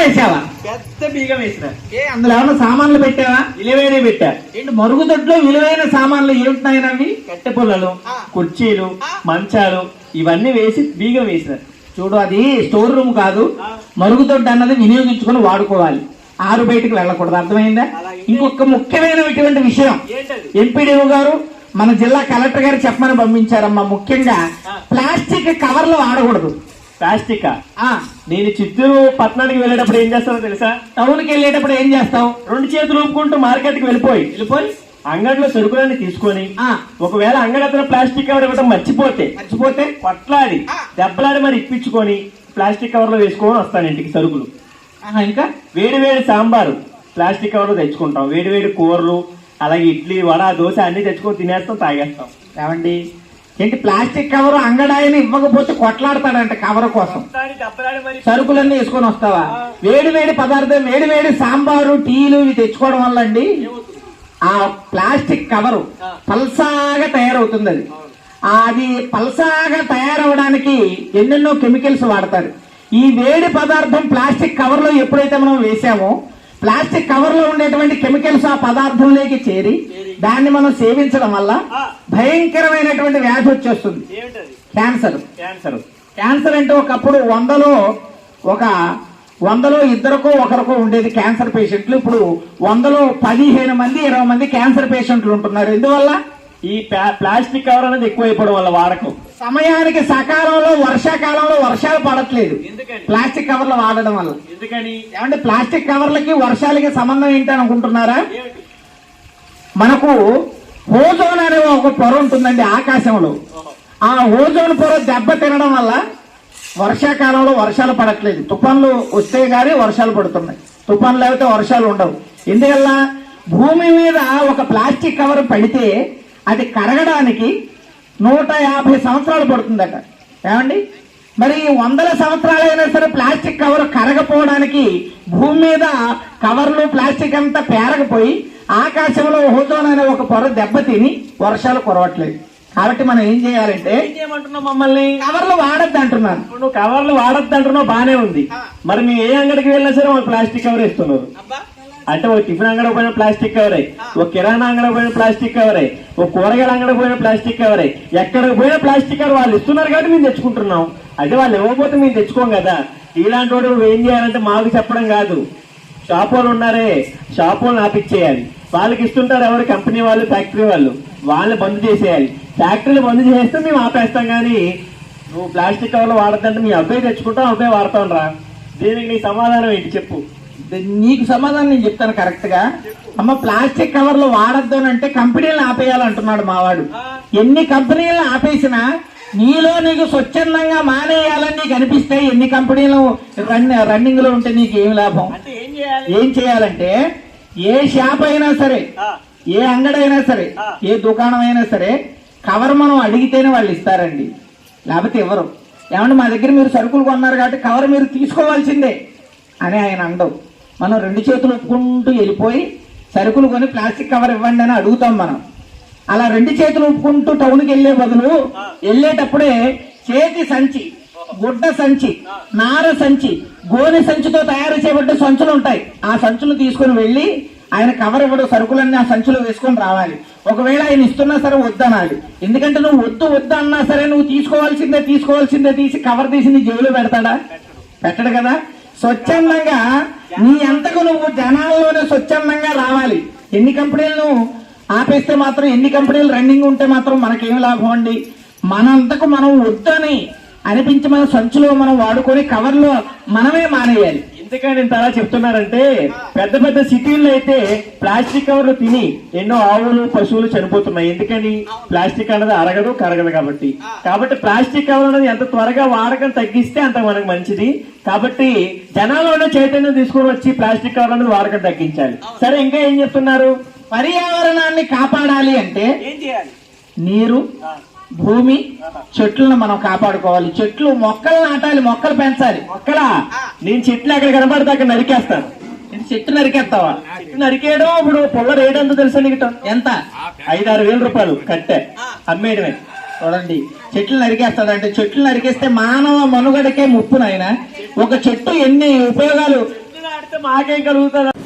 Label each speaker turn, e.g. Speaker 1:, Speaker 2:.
Speaker 1: వేసావా?
Speaker 2: పెద్ద బీగం వేసిన.
Speaker 1: అందులో ఏమన్నా సామాన్లు పెట్టావా?
Speaker 2: విలువైన పెట్టా.
Speaker 1: ఏంటి మరుగుదొడ్లో విలువైన సామాన్లు ఏముంటున్నాయనవి?
Speaker 2: కట్టె పుల్లలు, కుర్చీలు, మంచాలు ఇవన్నీ వేసి బీగం వేసిన.
Speaker 1: చూడు, అది స్టోర్ రూమ్ కాదు, మరుగుదొడ్డు అన్నది వినియోగించుకుని వాడుకోవాలి, ఆరు బయటకు వెళ్ళకూడదు, అర్థమైందా? ఇంకొక ముఖ్యమైనటువంటి విషయం ఎంపీడీఓ గారు మన జిల్లా కలెక్టర్ గారు చెప్పమని పంపించారమ్మా. ముఖ్యంగా ప్లాస్టిక్ కవర్లు వాడకూడదు.
Speaker 2: ప్లాస్టిక్ నేను చిత్తూరు పట్టణానికి వెళ్ళేటప్పుడు ఏం చేస్తానో తెలుసా?
Speaker 1: టౌన్ కి వెళ్ళేటప్పుడు ఏం చేస్తావు?
Speaker 2: 2 చేతులు ఊపుకుంటూ మార్కెట్ కి వెళ్ళిపోయి అంగడిలో సరుకులన్నీ తీసుకొని ఒకవేళ అంగడి అతను ప్లాస్టిక్ కవర్ ఇవ్వడం మర్చిపోతే కొట్లాడి దెబ్బలాడి మరి ఇప్పించుకొని ప్లాస్టిక్ కవర్ లో వేసుకొని వస్తాను ఇంటికి సరుకులు.
Speaker 1: ఇంకా
Speaker 2: వేడి సాంబారు ప్లాస్టిక్ కవర్ లో తెచ్చుకుంటాం, వేడి కూరలు, అలాగే ఇడ్లీ, వడ, దోశ అన్ని తెచ్చుకొని తినేస్తాం, తాగేస్తాం.
Speaker 1: ఏమండి, ఏంటి ప్లాస్టిక్ కవర్ అంగడాయని ఇవ్వకపోతే కొట్లాడతాడంట కవర్ కోసం. సరుకులన్నీ వేసుకొని వస్తావా? వేడి పదార్థం, వేడి సాంబారు, టీలు ఇవి తెచ్చుకోవడం వల్ల అండి ఆ ప్లాస్టిక్ కవరు పల్సాగా తయారవుతుంది. అది పల్సాగా తయారవడానికి ఎన్నెన్నో కెమికల్స్ వాడతారు. ఈ వేడి పదార్థం ప్లాస్టిక్ కవర్ లో ఎప్పుడైతే మనం వేసామో ప్లాస్టిక్ కవర్ లో ఉండేటువంటి కెమికల్స్ ఆ పదార్థంలోకి చేరి దాన్ని మనం సేవించడం వల్ల భయంకరమైనటువంటి వ్యాధి వచ్చేస్తుంది, క్యాన్సర్. క్యాన్సర్ అంటే ఒకప్పుడు 100లో ఇద్దరికో ఒకరికో ఉండేది క్యాన్సర్ పేషెంట్లు. ఇప్పుడు 100లో 15 మంది 20 మంది క్యాన్సర్ పేషెంట్లు ఉంటున్నారు. ఎందువల్ల?
Speaker 2: ఈ ప్లాస్టిక్ కవర్ అనేది ఎక్కువైపోవడం వల్ల వాడకం.
Speaker 1: సమయానికి సకాలంలో వర్షాకాలంలో వర్షాలు పడట్లేదు ప్లాస్టిక్ కవర్లు వాడడం వల్ల.
Speaker 2: ఎందుకని?
Speaker 1: ఏమంటే ప్లాస్టిక్ కవర్లకి వర్షాలకి సంబంధం ఏంటి అనుకుంటున్నారా? మనకు ఓజోన్ అనే ఒక పొర ఉంటుందండి ఆకాశంలో. ఆ ఓజోన్ పొర దెబ్బ తినడం వల్ల వర్షాకాలంలో వర్షాలు పడట్లేదు. తుఫాన్లు వస్తే గానీ వర్షాలు పడుతున్నాయి, తుఫాన్లు లేకపోతే వర్షాలు ఉండవు. ఎందువల్ల? భూమి మీద ఒక ప్లాస్టిక్ కవర్ పడితే అది కరగడానికి 150 సంవత్సరాలు పడుతుందట. ఏమండి, మరి 100 సంవత్సరాలైనా సరే ప్లాస్టిక్ కవర్ కరగపోవడానికి భూమి మీద కవర్లు ప్లాస్టిక్ అంతా పేరకపోయి ఆకాశంలో ఓజోన్ అనే ఒక పొర దెబ్బతిని వర్షాలు కురవట్లేదు. కాబట్టి మనం ఏం చేయాలంటే,
Speaker 2: మమ్మల్ని
Speaker 1: కవర్లు వాడద్దు అంటున్నాను.
Speaker 2: నువ్వు కవర్లు వాడద్దు అంటున్నావు, బానే ఉంది. మరి మేము ఏ అంగడికి వెళ్ళినా సరే వాళ్ళు ప్లాస్టిక్ కవర్ ఇస్తున్నారు. అంటే ఒక టిఫిన్ అంగడికి పోయిన ప్లాస్టిక్ కవరే, ఒక కిరాణా అంగడికి పోయిన ప్లాస్టిక్ కవరే, ఒక కూరగాయల అంగడికి పోయిన ప్లాస్టిక్ కవరే, ఎక్కడికి పోయిన ప్లాస్టిక్ కవర్ వాళ్ళు ఇస్తున్నారు కాబట్టి మేము తెచ్చుకుంటున్నాం. అదే వాళ్ళు ఇవ్వకపోతే మేము తెచ్చుకోం కదా. ఇలాంటి వాడు నువ్వు ఏం చేయాలంటే మాకు చెప్పడం కాదు, షాప్ వాళ్ళు ఉన్నారే షాప్ వాళ్ళని ఆపిచ్చేయాలి. వాళ్ళకి ఇస్తుంటారు ఎవరు? కంపెనీ వాళ్ళు, ఫ్యాక్టరీ వాళ్ళని బంద్ చేసేయాలి. ఫ్యాక్టరీలు బంద్ చేస్తే మేము ఆపేస్తాం. కానీ నువ్వు ప్లాస్టిక్ కవర్లు వాడద్దంటే మీ అబ్బాయి తెచ్చుకుంటాం, అబ్బాయి వాడతాం రా. దీనికి నీ సమాధానం ఏంటి చెప్పు?
Speaker 1: నీకు సమాధానం నేను చెప్తాను కరెక్ట్ గా. అమ్మ, ప్లాస్టిక్ కవర్లు వాడద్దు అని అంటే కంపెనీలను ఆపేయాలంటున్నాడు మావాడు. ఎన్ని కంపెనీలను ఆపేసినా నీలో నీకు స్వచ్ఛందంగా మానేయాలని నీకు అనిపిస్తాయి. ఎన్ని కంపెనీలు రన్నింగ్ లో ఉంటే నీకు ఏం లాభం? ఏం చేయాలంటే, ఏ షాప్ అయినా సరే, ఏ అంగడైనా సరే, ఏ దుకాణం అయినా సరే కవర్ మనం అడిగితేనే వాళ్ళు ఇస్తారండి, లేకపోతే ఎవరు. ఏమంటే మా దగ్గర మీరు సరుకులు కొన్నారు కాబట్టి కవర్ మీరు తీసుకోవాల్సిందే అని ఆయన అండవు. మనం 2 చేతులు ఒప్పుకుంటూ వెళ్ళిపోయి సరుకులు కొని ప్లాస్టిక్ కవర్ ఇవ్వండి అని అడుగుతాం. మనం అలా 2 చేతులు ఒప్పుకుంటూ టౌన్కి వెళ్లే బదులు వెళ్ళేటప్పుడే చేతి సంచి, గుడ్డ సంచి, నార సంచి, గోనె సంచితో తయారు చేయబడ్డ సంచులు ఉంటాయి. ఆ సంచులు తీసుకుని వెళ్ళి ఆయన కవర్ ఇవ్వడం, సరుకులన్నీ ఆ సంచులు వేసుకొని రావాలి. ఒకవేళ ఆయన ఇస్తున్నా సరే వద్దనాలి. ఎందుకంటే నువ్వు వద్దు అన్నా సరే నువ్వు తీసుకోవాల్సిందే తీసి కవర్ తీసి నీ జేబులో పెడతాడా? పెట్టడు కదా. స్వచ్ఛందంగా నీ అంతకు నువ్వు జనాల్లోనే స్వచ్ఛందంగా రావాలి. ఎన్ని కంపెనీలను ఆపేస్తే మాత్రం, ఎన్ని కంపెనీలు రన్నింగ్ ఉంటే మాత్రం మనకేం లాభం అండి? మనంతకు మనం వద్దని అనిపించి మన సంచులో మనం వాడుకొని కవర్లో మనమే మానేయాలి.
Speaker 2: ఎందుకని ఇంత అలా చెప్తున్నారంటే, పెద్ద సిటీల్లో అయితే ప్లాస్టిక్ కవర్లు తిని ఎన్నో ఆవులు, పశువులు చనిపోతున్నాయి. ఎందుకని? ప్లాస్టిక్ అనేది అరగదు, కరగదు కాబట్టి ప్లాస్టిక్ కవర్ అనేది ఎంత త్వరగా వాడకం తగ్గిస్తే అంత మనకు మంచిది. కాబట్టి జనాల్లోనే చైతన్యం తీసుకొని వచ్చి ప్లాస్టిక్ కవర్ అనేది వాడకం తగ్గించాలి. సరే, ఇంకా ఏం చెప్తున్నారు?
Speaker 1: పర్యావరణాన్ని కాపాడాలి అంటే
Speaker 2: ఏం చేయాలి?
Speaker 1: నీరు, భూమి, చెట్లను మనం కాపాడుకోవాలి. చెట్లు, మొక్కలు నాటాలి, మొక్కలు పెంచాలి.
Speaker 2: మొక్కలా? నేను చెట్లు ఎక్కడ కనబడితే అక్కడ నరికేస్తాను.
Speaker 1: చెట్టు నరికేస్తావా?
Speaker 2: చెట్టు నరికేయడం ఇప్పుడు పొల్ల రేట్ ఎంత తెలుసా నీకు?
Speaker 1: ఎంత?
Speaker 2: 5-6 వేల రూపాయలు కట్టే అమ్మేయడమే.
Speaker 1: చూడండి, చెట్లు నరికేస్తాడంటే చెట్లు నరికేస్తే మానవ మనుగడకే ముప్పు నాయన. ఒక చెట్టు ఎన్ని ఉపయోగాలు
Speaker 2: మాకేం కలుగుతుంది